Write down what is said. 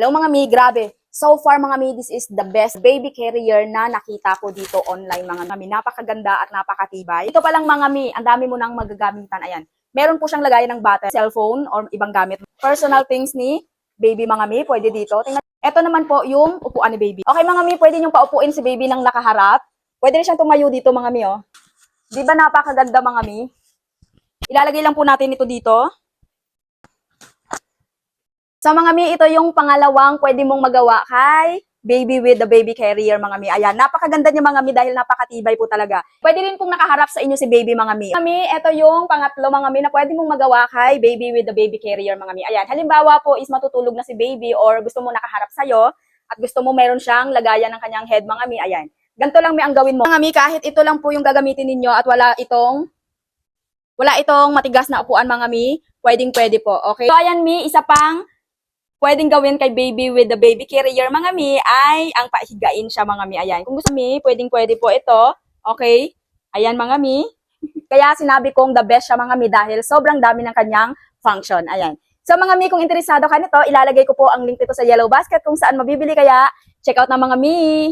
Hello mga mi, grabe. So far mga mi, this is the best baby carrier na nakita ko dito online mga mi. Napakaganda at napakatibay. Ito pa lang mga mi, ang dami mo nang magagamitan. Ayan. Meron po siyang lagayan ng bottle, cellphone, or ibang gamit. Personal things ni baby mga mi, pwede dito. Tingnan. Ito naman po yung upuan ni baby. Okay mga mi, pwede niyong paupuin si baby ng nakaharap. Pwede rin siyang tumayo dito mga mi, oh. Di ba napakaganda mga mi? Ilalagay lang po natin ito dito. So mga mi, ito yung pangalawang pwede mong magawa kay baby with the baby carrier mga mi. Ayan, napakaganda niya mga mi dahil napakatibay po talaga. Pwede rin pong nakaharap sa inyo si baby mga mi. Mga mi, ito yung pangatlo mga mi na pwede mong magawa kay baby with the baby carrier mga mi. Ayan, halimbawa po is matutulog na si baby or gusto mo nakaharap sa'yo at gusto mo meron siyang lagayan ng kanyang head mga mi. Ayan, ganito lang mi ang gawin mo. Mga mi, kahit ito lang po yung gagamitin ninyo at wala itong matigas na upuan mga mi, pwede po. Okay? So ayan mi, isa pang pwedeng gawin kay baby with the baby carrier mga mi ay ang pahigain siya mga mi. Ayan. Kung gusto mi, pwede po ito. Okay? Ayan mga mi. Kaya sinabi kong the best siya mga mi dahil sobrang dami ng kanyang function. Ayan. So mga mi, kung interesado ka nito, ilalagay ko po ang link nito sa yellow basket kung saan mabibili. Kaya check out na mga mi.